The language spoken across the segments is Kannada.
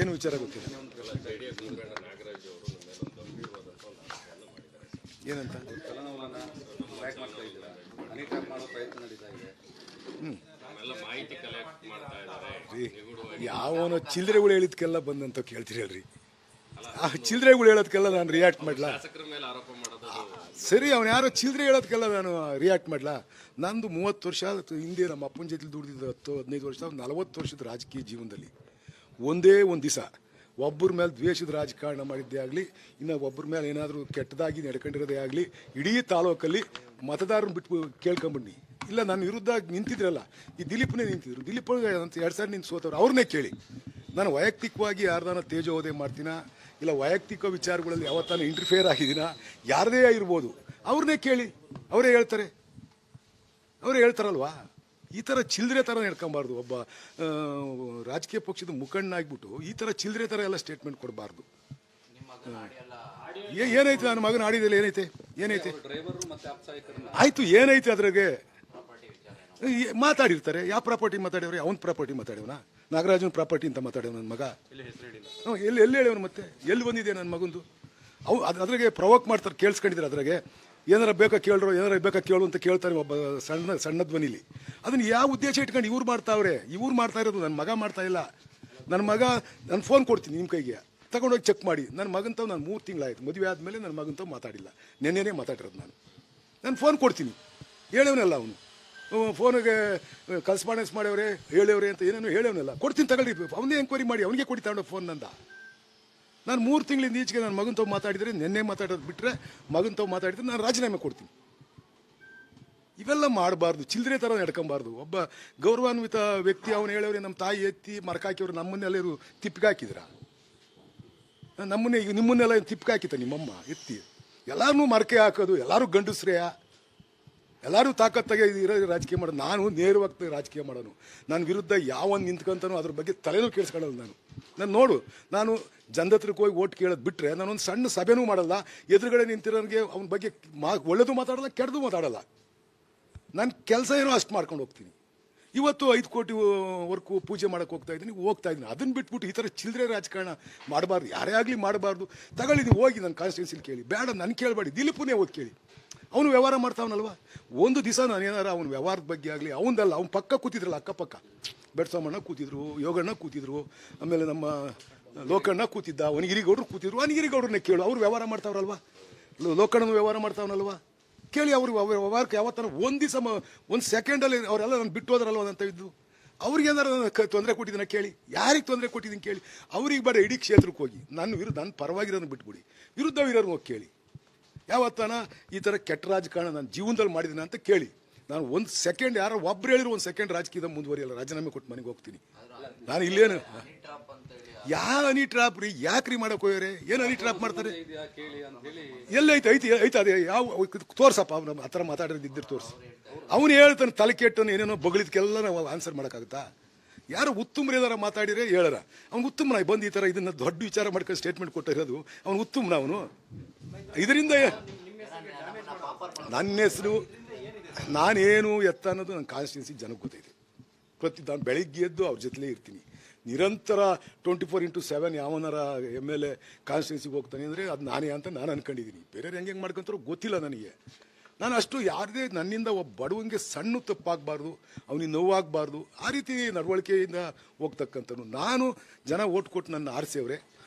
ಏನು ವಿಚಾರ ಗೊತ್ತಿಲ್ಲ. ಏನಂತ ಯಾವನೋ ಚಿಲ್ಲರೆಗಳು ಹೇಳಿದ್ಕೆಲ್ಲ ಬಂದಂತ ಕೇಳ್ತೀರಲ್ರಿ. ಆ ಚಿಲ್ಲರೆಗಳು ಹೇಳೋದಕ್ಕೆಲ್ಲ ನಾನು ರಿಯಾಕ್ಟ್ ಮಾಡಲಾ? ಸರಿ, ಅವನು ಯಾರೋ ಚಿಲ್ಲರೆ ಹೇಳೋದಕ್ಕೆಲ್ಲ ನಾನು ರಿಯಾಕ್ಟ್ ಮಾಡಲಾ? ನಂದು 30 ವರ್ಷ ಹಿಂದೆ ನಮ್ಮ ಅಪ್ಪನ ಜೊತೆ ದುಡಿದಿದ್ದು 10-15 ವರ್ಷ, 40 ವರ್ಷದ ರಾಜಕೀಯ ಜೀವನದಲ್ಲಿ ಒಂದೇ ಒಂದು ದಿವಸ ಒಬ್ಬರ ಮೇಲೆ ದ್ವೇಷದ ರಾಜಕಾರಣ ಮಾಡಿದ್ದೇ ಆಗಲಿ, ಇನ್ನು ಒಬ್ಬರ ಮೇಲೆ ಏನಾದರೂ ಕೆಟ್ಟದಾಗಿ ನಡ್ಕೊಂಡಿರೋದೇ ಆಗಲಿ, ಇಡೀ ತಾಲೂಕಲ್ಲಿ ಮತದಾರನ ಬಿಟ್ಟು ಕೇಳ್ಕೊಂಬಿಡಿ. ಇಲ್ಲ, ನನ್ನ ವಿರುದ್ಧ ನಿಂತಿದ್ರಲ್ಲ, ಈ ದಿಲೀಪ್ನೇ ನಿಂತಿದ್ರು. ದಿಲೀಪ್ ಅಂತ 2 ಸಾರಿ ನಿಂತು ಸೋತವ್ರು, ಅವ್ರನ್ನೇ ಕೇಳಿ. ನಾನು ವೈಯಕ್ತಿಕವಾಗಿ ಯಾರ್ದಾನ ತೇಜೋವಧೆ ಮಾಡ್ತೀನ, ಇಲ್ಲ ವೈಯಕ್ತಿಕ ವಿಚಾರಗಳಲ್ಲಿ ಯಾವತ್ತಾನ ಇಂಟರ್ಫಿಯರ್ ಆಗಿದ್ದೀನ, ಯಾರದೇ ಇರ್ಬೋದು, ಅವ್ರನ್ನೇ ಕೇಳಿ, ಅವರೇ ಹೇಳ್ತಾರಲ್ವಾ. ಈ ಥರ ಚಿಲ್ಲರೆ ಥರ ನಡ್ಕೊಬಾರ್ದು. ಒಬ್ಬ ರಾಜಕೀಯ ಪಕ್ಷದ ಮುಖಂಡನಾಗ್ಬಿಟ್ಟು ಈ ಥರ ಚಿಲ್ಲರೆ ಥರ ಎಲ್ಲ ಸ್ಟೇಟ್ಮೆಂಟ್ ಕೊಡಬಾರ್ದು. ಏನೈತೆ ನನ್ನ ಮಗನ ಆಡಿದಲ್ಲಿ ಏನೈತೆ ಆಯಿತು, ಏನೈತೆ ಅದ್ರಾಗೆ ಮಾತಾಡಿರ್ತಾರೆ. ಯಾವ ಪ್ರಾಪರ್ಟಿ ಮಾತಾಡ್ಯವ್ರೆ? ಅವನ ಪ್ರಾಪರ್ಟಿ ಮಾತಾಡ್ಯವನ, ನಾಗರಾಜನ ಪ್ರಾಪರ್ಟಿ ಅಂತ ಮಾತಾಡ್ಯವ ನನ್ನ ಮಗ. ಎಲ್ಲಿ ಹೇಳ್ಯವನು? ಮತ್ತೆ ಎಲ್ಲಿ ಬಂದಿದೆ ನನ್ನ ಮಗಂದು? ಅದ್ರಾಗೆ ಪ್ರವೋಕ್ ಮಾಡ್ತಾರೆ, ಕೇಳಿಸ್ಕೊಂಡಿದ್ದಾರೆ. ಅದ್ರಾಗೆ ಏನಾರ ಬೇಕಾ ಕೇಳು ಅಂತ ಕೇಳ್ತಾರೆ ಒಬ್ಬ ಸಣ್ಣ ಧ್ವನಿಲಿ. ಅದನ್ನು ಯಾವ ಉದ್ದೇಶ ಇಟ್ಕೊಂಡು ಇವ್ರು ಮಾಡ್ತಾ ಇರೋದು. ನನ್ನ ಮಗ ಮಾಡ್ತಾ ಇಲ್ಲ. ನನ್ನ ಮಗ, ನಾನು ಫೋನ್ ಕೊಡ್ತೀನಿ ನಿಮ್ಮ ಕೈಗೆ, ತಗೊಂಡೋಗಿ ಚೆಕ್ ಮಾಡಿ. ನನ್ನ ಮಗಂತವ್ ನಾನು 3 ತಿಂಗಳಾಯ್ತು ಮದುವೆ ಆದಮೇಲೆ ನನ್ನ ಮಗಂತವ್ ಮಾತಾಡಿಲ್ಲ. ನೆನ್ನೆನೇ ಮಾತಾಡಿರೋದು ನಾನು ಫೋನ್ ಕೊಡ್ತೀನಿ. ಹೇಳವನಲ್ಲ ಅವನು, ಫೋನಿಗೆ ಕರೆಸ್ಪಾಂಡೆನ್ಸ್ ಹೇಳವ್ರೆ ಅಂತ ಏನೇನೋ ಹೇಳವನಲ್ಲ. ಕೊಡ್ತೀನಿ, ತಗೊಳ್ಳಿ, ಅವನೇ ಎಂಕ್ವೈರಿ ಮಾಡಿ, ಅವನಿಗೆ ಕೊಡಿ ತಗೊಂಡು ಫೋನ್ ನಂದ. ನಾನು 3 ತಿಂಗಳಿಂದ ಈಚೆಗೆ ನನ್ನ ಮಗನ ತಾವು ಮಾತಾಡಿದರೆ, ನೆನ್ನೆ ಮಾತಾಡೋದು ಬಿಟ್ಟರೆ ಮಗನ ತಾವು ಮಾತಾಡಿದ್ರೆ ನಾನು ರಾಜೀನಾಮೆ ಕೊಡ್ತೀನಿ. ಇವೆಲ್ಲ ಮಾಡಬಾರ್ದು, ಚಿಲ್ಲರೆ ಥರ ನಡ್ಕೊಬಾರ್ದು. ಒಬ್ಬ ಗೌರವಾನ್ವಿತ ವ್ಯಕ್ತಿ ಅವನು ಹೇಳವ್ರೆ, ನಮ್ಮ ತಾಯಿ ಎತ್ತಿ ಮರಕಾಕಿಯವರು ನಮ್ಮನ್ನೆಲ್ಲರೂ ತಿಪ್ಪಿಗೆ ಹಾಕಿದ್ರ? ಈಗ ನಿಮ್ಮನ್ನೆಲ್ಲ ತಿಪ್ಪಿಗೆ ಹಾಕಿತ್ತ ನಿಮ್ಮಮ್ಮ ಎತ್ತಿ? ಎಲ್ಲರೂ ಮರಕೆ ಹಾಕೋದು, ಎಲ್ಲರೂ ಗಂಡಸ್ರೆಯ, ಎಲ್ಲರೂ ತಾಕತ್ತಾಗೆ ಇರೋ ರಾಜಕೀಯ ಮಾಡೋದು. ನಾನು ನೇರವಾಗಿ ರಾಜಕೀಯ ಮಾಡೋನು. ನನ್ನ ವಿರುದ್ಧ ಯಾವನ್ ನಿಂತ್ಕೊಂತಾನೋ ಅದ್ರ ಬಗ್ಗೆ ತಲೆನೂ ಕೇಳಿಸ್ಕೊಳ್ಳಲ್ಲ. ನಾನು ನಾನು ಜನದತ್ರಕ್ಕೆ ಹೋಗಿ ಓಟ್ ಕೇಳೋದು ಬಿಟ್ಟರೆ ನಾನೊಂದು ಸಣ್ಣ ಸಭೆನೂ ಮಾಡಲ್ಲ. ಎದುರುಗಡೆ ನಿಂತಿರೋನಿಗೆ ಅವನ ಬಗ್ಗೆ ಒಳ್ಳೇದು ಮಾತಾಡಲ್ಲ, ಕೆಟ್ಟದು ಮಾತಾಡಲ್ಲ. ನನ್ನ ಕೆಲಸ ಏನೋ ಅಷ್ಟು ಮಾಡ್ಕೊಂಡು ಹೋಗ್ತೀನಿ. ಇವತ್ತು 5 ಕೋಟಿ ವರ್ಕು ಪೂಜೆ ಮಾಡೋಕ್ಕೆ ಹೋಗ್ತಾ ಇದ್ದೀನಿ. ಅದನ್ನು ಬಿಟ್ಬಿಟ್ಟು ಈ ಥರ ಚಿಲ್ಲರೆ ರಾಜಕಾರಣ ಮಾಡಬಾರ್ದು, ಯಾರೇ ಆಗಲಿ ಮಾಡಬಾರ್ದು. ತಗೊಳ್ಳಿ, ನೀವು ಹೋಗಿ ನನ್ನ ಕಾನ್ಸ್ಟಿಟ್ಯೂನ್ಸಿಲಿ ಕೇಳಿ, ಬೇಡ ನನ್ನ ಕೇಳಬೇಡಿ, ದಿಲೀಪನೇ ಹೋಗಿ ಕೇಳಿ. ಅವನು ವ್ಯವಹಾರ ಮಾಡ್ತಾವನಲ್ವ. ಒಂದು ದಿವಸ ನಾನು ಏನಾರ ಅವನ ವ್ಯವಹಾರದ ಬಗ್ಗೆ ಆಗಲಿ, ಅವನದಲ್ಲ, ಅವ್ನು ಪಕ್ಕ ಕೂತಿದ್ರಲ್ಲ, ಅಕ್ಕಪಕ್ಕ ಬೆಡ್ಸಮ್ಮಣ್ಣ ಕೂತಿದ್ರು, ಯೋಗಣ್ಣ ಕೂತಿದ್ರು, ಆಮೇಲೆ ನಮ್ಮ ಲೋಕಣ್ಣ ಕೂತಿದ್ದ, ವನಗಿರಿಗೌಡರು ಕೂತಿದ್ರು. ವನಗಿರಿಗೌಡ್ರನ್ನೇ ಕೇಳು, ಅವ್ರು ವ್ಯವಹಾರ ಮಾಡ್ತಾವ್ರಲ್ವ. ಲೋಕಣ್ಣನ ವ್ಯವಹಾರ ಮಾಡ್ತಾವನಲ್ವ, ಕೇಳಿ. ಅವ್ರು ವ್ಯವಹಾರಕ್ಕೆ ಯಾವತ್ತನ ಒಂದು ದಿವಸ 1 ಸೆಕೆಂಡಲ್ಲಿ ಅವರೆಲ್ಲ ನಾನು ಬಿಟ್ಟು ಹೋದ್ರಲ್ವ ಅಂತ ಇದ್ದು. ಅವ್ರಿಗೆ ಏನಾರು ತೊಂದರೆ ಕೊಟ್ಟಿದ್ದೀನಿ ಕೇಳಿ, ಯಾರಿಗೆ ತೊಂದರೆ ಕೊಟ್ಟಿದ್ದೀನಿ ಕೇಳಿ. ಅವ್ರಿಗೆ ಬೇಡ, ಇಡೀ ಕ್ಷೇತ್ರಕ್ಕೆ ಹೋಗಿ ನನ್ನ ಪರವಾಗಿರೋದನ್ನ ಬಿಟ್ಬಿಡಿ, ವಿರುದ್ಧವಿರೋರು ಹೋಗಿ ಕೇಳಿ. ಯಾವತ್ತಾನ ಈ ಥರ ಕೆಟ್ಟ ರಾಜಕಾರಣ ನಾನು ಜೀವನದಲ್ಲಿ ಮಾಡಿದ್ದೀನಿ ಅಂತ ಕೇಳಿ. ನಾನು 1 ಸೆಕೆಂಡ್, ಯಾರೋ ಒಬ್ರು ಹೇಳಿದ್ರು 1 ಸೆಕೆಂಡ್ ರಾಜಕೀಯದ ಮುಂದುವರಿಯಲ್ಲ, ರಾಜೀನಾಮೆ ಕೊಟ್ಟು ಮನೆಗೆ ಹೋಗ್ತೀನಿ. ನಾನು ಇಲ್ಲೇನು ಯಾವ ಹನಿ ಟ್ರಾಪ್ ರೀ? ಯಾಕ್ರಿ ಮಾಡಕ್ಕೆ ಹೋಗ್ಯಾರೆ? ಏನು ಹನಿ ಟ್ರಾಪ್ ಮಾಡ್ತಾರೆ? ಎಲ್ಲೈತೆ? ಅದೇ ಯಾವ ತೋರ್ಸಪ್ಪ, ಅವ್ನು ಆ ಥರ ಮಾತಾಡಿದ್ರೆ ತೋರಿಸಿ. ಅವನು ಹೇಳ್ತಾನೆ ತಲೆ ಕೆಟ್ಟನು, ಏನೇನೋ ಬಗಳಿದ್ಕೆಲ್ಲ ನಾವು ಆನ್ಸರ್ ಮಾಡೋಕ್ಕಾಗುತ್ತಾ? ಯಾರು ಉತ್ತಮ್ರು ಏನಾರ ಮಾತಾಡಿದ್ರೆ ಹೇಳಾರ, ಅವ್ನು ಉತ್ತಮನ ಬಂದು ಈ ಥರ ಇದನ್ನು ದೊಡ್ಡ ವಿಚಾರ ಮಾಡ್ಕೊಂಡು ಸ್ಟೇಟ್ಮೆಂಟ್ ಕೊಟ್ಟಿರೋದು ಅವನು ಉತ್ತಮನ. ಅವನು ಇದರಿಂದ ನನ್ನ ಹೆಸರು ನಾನೇನು ಎತ್ತ ಅನ್ನೋದು ನನ್ನ ಕಾನ್ಸ್ಟಿಟ್ಯೂನ್ಸಿ ಜನಕ್ಕೆ ಗೊತ್ತಿದೆ. ನಾನು ಬೆಳಿಗ್ಗೆ ಎದ್ದು ಅವ್ರ ಜೊತೆಲೇ ಇರ್ತೀನಿ ನಿರಂತರ 24/7. ಯಾವನಾರ MLA ಕಾನ್ಸ್ಟಿಟ್ಯೂನ್ಸಿಗೆ ಹೋಗ್ತಾನೆ ಅಂದರೆ ಅದು ನಾನೇ ಅಂತ ನಾನು ಅನ್ಕೊಂಡಿದ್ದೀನಿ. ಬೇರೆಯವ್ರು ಹೆಂಗೆ ಮಾಡ್ಕೊಂತಾರೋ ಗೊತ್ತಿಲ್ಲ ನನಗೆ. ನಾನು ಅಷ್ಟು ಯಾರದೇ ನನ್ನಿಂದ ಒಬ್ಬ ಬಡವನಿಗೆ ಸಣ್ಣ ತಪ್ಪಾಗಬಾರ್ದು, ಅವನಿಗೆ ನೋವಾಗಬಾರ್ದು, ಆ ರೀತಿ ನಡವಳಿಕೆಯಿಂದ ಹೋಗ್ತಕ್ಕಂಥನು. ನಾನು ಜನ ಓಟ್ ಕೊಟ್ಟು ನನ್ನ ಆರಿಸಿಯವ್ರೆ.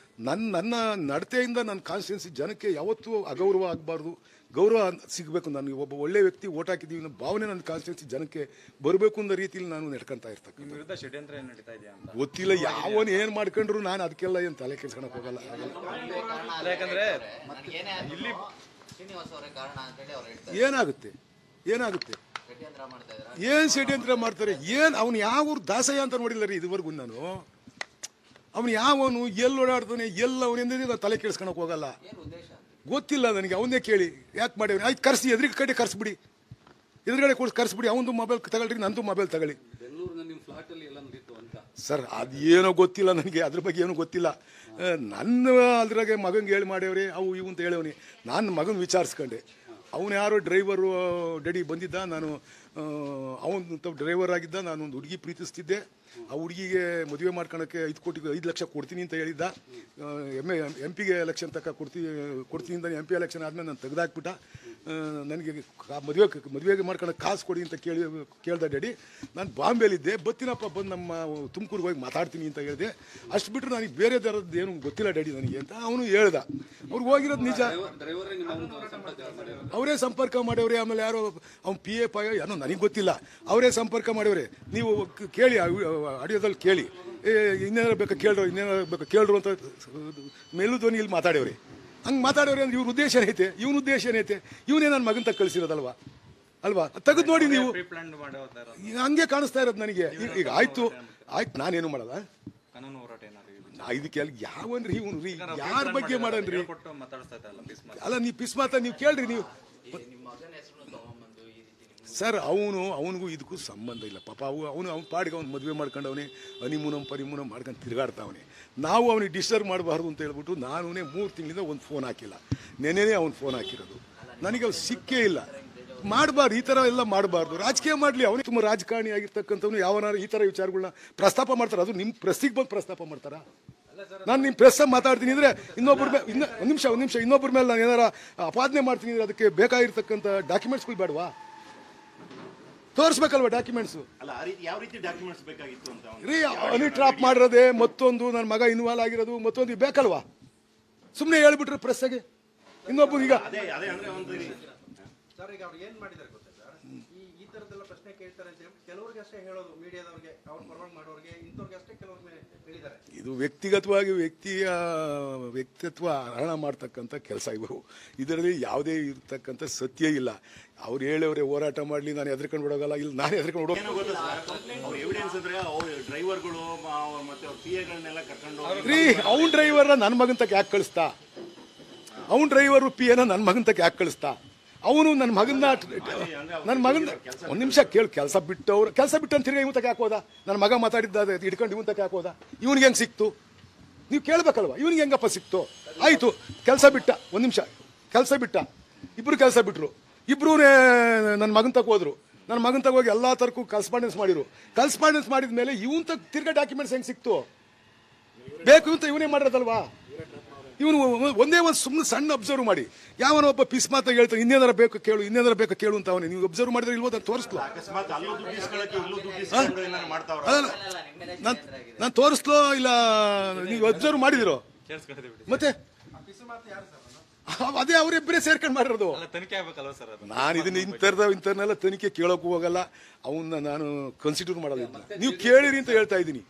ನನ್ನ ನಡತೆಯಿಂದ ನನ್ನ ಕಾನ್ಸ್ಟಿಟ್ಯೂನ್ಸಿ ಜನಕ್ಕೆ ಯಾವತ್ತೂ ಅಗೌರವ ಆಗಬಾರ್ದು, ಗೌರವ ಸಿಗಬೇಕು. ನಾನು ಒಬ್ಬ ಒಳ್ಳೆ ವ್ಯಕ್ತಿ, ಓಟ್ ಹಾಕಿದ್ದೀವಿ ಅನ್ನೋ ಭಾವನೆ ನನ್ನ ಕಾನ್ಸ್ಟಿಟ್ಯೂನ್ಸಿ ಜನಕ್ಕೆ ಬರಬೇಕು ಅನ್ನೋ ರೀತಿಯಲ್ಲಿ ನಾನು ನಡ್ಕೊತಾ ಇರ್ತಕ್ಕಂಥ. ಗೊತ್ತಿಲ್ಲ ಯಾವನು ಏನು ಮಾಡ್ಕೊಂಡ್ರು ನಾನು ಅದಕ್ಕೆಲ್ಲ ಏನು ತಲೆ ಕೆಡ್ಸ್ಕೊಳಕ್ಕೆ ಹೋಗಲ್ಲ. ಏನಾಗುತ್ತೆ ಏನು ಷಡ್ಯಂತ್ರ ಮಾಡ್ತಾರೆ? ಏನು ಅವನು ಯಾವ ದಾಸಯ್ಯ ಅಂತ ನೋಡಿಲ್ಲ ರೀ ಇದುವರೆಗೂ ನಾನು. ಅವನು ಯಾವನು ಎಲ್ಲಿ ಓಡಾಡ್ತಾನೆ, ಎಲ್ಲ ಅವನಿಂದ ನಾನು ತಲೆ ಕೆಡ್ಸ್ಕೊಳಕ್ಕೆ ಹೋಗಲ್ಲ. ಗೊತ್ತಿಲ್ಲ ನನಗೆ, ಅವನ್ನೇ ಕೇಳಿ ಯಾಕೆ ಮಾಡಿ. ಆಯ್ತು, ಕರೆಸಿ, ಎದುರಿಗೆ ಕಡೆ ಕರೆಸ್ಬಿಡಿ, ಎದುರುಗಡೆ ಕರೆಸ್ಬಿಡಿ. ಅವನದು ಮೊಬೈಲ್ ತಗೊಳ್ರಿ, ನಂದು ಮೊಬೈಲ್ ತಗೊಳ್ಳಿ. ಸರ್ ಅದು ಏನೋ ಗೊತ್ತಿಲ್ಲ ನನಗೆ, ಅದ್ರ ಬಗ್ಗೆ ಏನೂ ಗೊತ್ತಿಲ್ಲ. ನನ್ನ ಅದ್ರಾಗೆ ಮಗಂಗೆ ಹೇಳಿ ಮಾಡ್ಯವ್ರಿ ಅವು ಇವು ಅಂತ ಹೇಳವನಿ. ನಾನು ಮಗನ ವಿಚಾರಿಸ್ಕೊಂಡೆ. ಅವನು ಯಾರೋ ಡ್ರೈವರು ಡೆಡಿ ಬಂದಿದ್ದ, ನಾನು ಅವನು ಡ್ರೈವರ್ ಆಗಿದ್ದ, ನಾನೊಂದು ಹುಡುಗಿ ಪ್ರೀತಿಸ್ತಿದ್ದೆ. ಆ ಹುಡುಗಿಗೆ ಮದುವೆ ಮಾಡ್ಕೊಳಕ್ಕೆ 5 ಲಕ್ಷ ಕೊಡ್ತೀನಿ ಅಂತ ಹೇಳಿದ್ದ. MP ಗೆ ಎಲೆಕ್ಷನ್ ತನಕ ಕೊಡ್ತೀನಿ ಅಂತ MP ಎಲೆಕ್ಷನ್ ಆದಮೇಲೆ ನಾನು ತೆಗೆದಾಕ್ಬಿಟ್ಟ. ನನಗೆ ಮದುವೆಗೆ ಮಾಡ್ಕೊಳಕ್ಕೆ ಕಾಸು ಕೊಡಿ ಅಂತ ಕೇಳ್ದ ಡ್ಯಾಡಿ. ನಾನು ಬಾಂಬೆಲಿದ್ದೆ, ಬತ್ತಿನಪ್ಪ ಬಂದು ನಮ್ಮ ತುಮಕೂರಿಗೆ ಹೋಗಿ ಮಾತಾಡ್ತೀನಿ ಅಂತ ಹೇಳಿದೆ. ಅಷ್ಟು ಬಿಟ್ಟರೆ ನನಗೆ ಬೇರೆ ಥರದ್ದು ಏನು ಗೊತ್ತಿಲ್ಲ ಡ್ಯಾಡಿ ನನಗೆ ಅಂತ ಅವನು ಹೇಳ್ದ. ಅವ್ರಿಗೆ ಹೋಗಿರೋದು ನಿಜ, ಅವರೇ ಸಂಪರ್ಕ ಮಾಡ್ಯವ್ರೆ. ಆಮೇಲೆ ಯಾರೋ ಅವ್ನು PF ಏನೋ ನನಗೆ ಗೊತ್ತಿಲ್ಲ, ಅವರೇ ಸಂಪರ್ಕ ಮಾಡ್ಯವ್ರೆ. ನೀವು ಕೇಳಿ, ಆಡಿಯೋದಲ್ಲಿ ಕೇಳಿ, ಇನ್ನೇನಾರು ಬೇಕಾ ಕೇಳ್ರು ಅಂತ ಮೇಲೂ ಧ್ವನಿಯಲ್ಲಿ ಮಾತಾಡ್ಯವ್ರೆ. ಹಂಗೆ ಮಾತಾಡೋರು ಅಂದ್ರೆ ಇವ್ರ ಉದ್ದೇಶ ಏನೈತೆ, ಇವನ ಉದ್ದೇಶ ಏನೈತೆ? ಇವನೇ ನನ್ನ ಮಗನ ತಕ್ಕ ಕಳಿಸಿರೋದಲ್ವಾ ಅಲ್ವಾ? ತೆಗೆದು ನೋಡಿ ನೀವು, ಹಂಗೆ ಕಾಣಿಸ್ತಾ ಇರೋದು ನನಗೆ. ಈಗ ಆಯ್ತು ನಾನೇನು ಮಾಡಲ್ಲ. ಇದಕ್ಕೆ ಯಾವನ್ರಿ ಇವನು ರೀ, ಯಾರ ಬಗ್ಗೆ ಮಾಡನ್ರಿ? ಅಲ್ಲ, ನೀವು ಪಿಸ್ಮಾತ ನೀವು ಕೇಳ್ರಿ ನೀವು. ಸರ್ ಅವನಿಗೂ ಇದಕ್ಕೂ ಸಂಬಂಧ ಇಲ್ಲ ಪಾಪ. ಅವನು ಪಾಡಿಗೆ ಅವ್ನು ಮದುವೆ ಮಾಡ್ಕೊಂಡವನೇ, ಪರಿಮೂನಮ್ ಮಾಡ್ಕೊಂಡು ತಿರುಗಾಡ್ತಾವನೆ. ನಾವು ಅವನಿಗೆ ಡಿಸ್ಟರ್ಬ್ ಮಾಡಬಾರ್ದು ಅಂತ ಹೇಳ್ಬಿಟ್ಟು ನಾನು 3 ತಿಂಗಳಿಂದ ಒಂದು ಫೋನ್ ಹಾಕಿಲ್ಲ. ನೆನೆನೇ ಅವ್ನು ಫೋನ್ ಹಾಕಿರೋದು. ನನಗೆ ಅವ್ನು ಸಿಕ್ಕೇ ಇಲ್ಲ. ಮಾಡಬಾರ್ದು, ಈ ಥರ ಎಲ್ಲ ಮಾಡಬಾರ್ದು. ರಾಜಕೀಯ ಮಾಡಲಿ, ಅವನಿಗೆ ತುಂಬ ರಾಜಕಾರಣಿ ಆಗಿರ್ತಕ್ಕಂಥವ್ನು ಯಾವನಾರು ಈ ಥರ ವಿಚಾರಗಳನ್ನ ಪ್ರಸ್ತಾಪ ಮಾಡ್ತಾರೆ. ಅದು ನಿಮ್ಮ ಪ್ರೆಸ್ಸಿಗೆ ಬಂದು ಪ್ರಸ್ತಾಪ ಮಾಡ್ತಾರಾ? ನಾನು ನಿಮ್ಮ ಪ್ರೆಸ್ ಮಾತಾಡ್ತೀನಿ ಅಂದರೆ ಇನ್ನೊಬ್ಬರ ಮೇಲೆ ಒಂದು ನಿಮಿಷ ಇನ್ನೊಬ್ಬರ ಮೇಲೆ ನಾನು ಏನಾರ ಅಪಾದನೆ ಮಾಡ್ತೀನಿ ಅಂದರೆ ಅದಕ್ಕೆ ಬೇಕಾಗಿರ್ತಕ್ಕಂಥ ಡಾಕ್ಯುಮೆಂಟ್ಸ್ಗಳು ಬೇಡವಾ? ತೋರಿಸ್ಬೇಕಲ್ವ ಡಾಕ್ಯುಮೆಂಟ್ಸು? ರೀ, ಹನಿ ಟ್ರಾಪ್ ಮಾಡಿರೋದೆ, ಮತ್ತೊಂದು ನನ್ನ ಮಗ ಇನ್ವಾಲ್ವ್ ಆಗಿರೋದು, ಮತ್ತೊಂದು ಬೇಕಲ್ವಾ? ಸುಮ್ಮನೆ ಹೇಳ್ಬಿಟ್ರೆ ಪ್ರೆಸ್ಸಾಗೆ ಇನ್ನೊಬ್ಬ ಈಗ ಸರ್, ಈಗ ಅವ್ರು ಏನ್ ಮಾಡಿದಾರೆ ಗೊತ್ತಾ ಸರ್? ಈ ತರದೆಲ್ಲ ಪ್ರಶ್ನೆ ಕೇಳ್ತಾರೆ ಅಂತ ಹೇಳಿ ಕೆಲವ್ರಿಗೆ ಅಷ್ಟೇ ಹೇಳೋದು, ಮೀಡಿಯಾದವ್ರಿಗೆ, ಅವ್ರ ಪರವಾಗಿ ಮಾಡೋರಿಗೆ, ಇಂಥವ್ರಿಗೆ ಅಷ್ಟೇ ಕೆಲವ್ರಿಗೆ ಹೇಳಿದ್ದಾರೆ. ಇದು ವ್ಯಕ್ತಿಗತವಾಗಿ ವ್ಯಕ್ತಿತ್ವ ಹರಣ ಮಾಡ್ತಕ್ಕಂಥ ಕೆಲಸ ಇವು. ಇದರಲ್ಲಿ ಯಾವುದೇ ಇರ್ತಕ್ಕಂಥ ಸತ್ಯ ಇಲ್ಲ. ಅವ್ರು ಹೇಳವ್ರೆ ಹೋರಾಟ ಮಾಡಲಿ, ನಾನು ಹೆದರ್ಕೊಂಡು ಬಿಡೋಗಲ್ಲ. ಇಲ್ಲ, ನಾನು ಹೆದರ್ಕೊಂಡು ಬಿಡೋ ರೀ, ಅವ್ನ ಡ್ರೈವರ್ನ ನನ್ನ ಮಗನ್ ತಕ್ಕ ಯಾಕೆ ಕಳಿಸ್ತಾ? ಅವ್ನ ಡ್ರೈವರು PA ನನ್ನ ಮಗನ್ ತಕ್ಕ ಯಾಕೆ ಕಳಿಸ್ತಾ? ಅವನು ನನ್ನ ಮಗನ ಒಂದು ನಿಮಿಷ ಕೇಳಿ, ಕೆಲಸ ಬಿಟ್ಟು ಅಂತ ತಿರ್ಗಿ ಇವನ್ ತಕ್ಕ ಹಾಕೋದ? ನನ್ನ ಮಗ ಮಾತಾಡಿದ್ದ ಹಿಡ್ಕೊಂಡು ಇವನ್ ತಕ್ಕ ಹಾಕೋದ? ಇವನಿಗೆ ಹೆಂಗೆ ಸಿಕ್ತು? ನೀವು ಕೇಳಬೇಕಲ್ವ, ಇವನಿಗೆ ಹೆಂಗಪ್ಪ ಸಿಕ್ತು? ಆಯಿತು, ಕೆಲಸ ಬಿಟ್ಟ, ಒಂದು ನಿಮಿಷ ಕೆಲಸ ಬಿಟ್ಟ, ಇಬ್ಬರು ಕೆಲಸ ಬಿಟ್ಟರು, ಇಬ್ಬರೂ ನನ್ನ ಮಗನ ತಕ್ಕ ಹೋದ್ರು. ನನ್ನ ಮಗನ ತಗ ಹೋಗಿ ಎಲ್ಲ ಥರಕ್ಕೂ ಕರೆಸ್ಪಾಂಡೆನ್ಸ್ ಮಾಡಿದ ಮೇಲೆ ಇವನ್ ತಕ್ಕ ತಿರ್ಗಾ ಡಾಕ್ಯುಮೆಂಟ್ಸ್ ಹೆಂಗೆ ಸಿಕ್ತು? ಬೇಕು ಅಂತ ಇವನೇ ಮಾಡಿರೋದಲ್ವಾ? ಇವನು ಒಂದೇ ಒಂದು ಸುಮ್ಮನೆ ಸಣ್ಣ ಅಬ್ಸರ್ವ್ ಮಾಡಿ, ಯಾವನೋ ಒಬ್ಬ ಪಿಸ್ಮಾತ ಹೇಳ್ತಾನೆ ಇನ್ನೇನಾರ ಬೇಕು ಕೇಳು ಅಂತ ಅವನೇ. ನೀವು ಅಬ್ಸರ್ವ್ ಮಾಡಿದ್ರೆ ಇಲ್ವೋ? ನಾನು ತೋರಿಸ್ಲೋ? ನಾನು ತೋರಿಸ್ಲೋ ಇಲ್ಲ? ನೀವು ಅಬ್ಸರ್ವ್ ಮಾಡಿದಿರೋ? ಮತ್ತೆ ಅದೇ ಅವರಿಬ್ಬರೇ ಸೇರ್ಕೊಂಡು ಮಾಡಿರೋದು. ನಾನು ಇದನ್ನ ಇಂಥರ್ನೆಲ್ಲ ತನಿಖೆ ಕೇಳೋಕ್ಕೂ ಹೋಗಲ್ಲ. ಅವನ್ನ ನಾನು ಕನ್ಸಿಡರ್ ಮಾಡೋದಿಲ್ಲ. ನೀವು ಕೇಳಿರಿ ಅಂತ ಹೇಳ್ತಾ ಇದ್ದೀನಿ.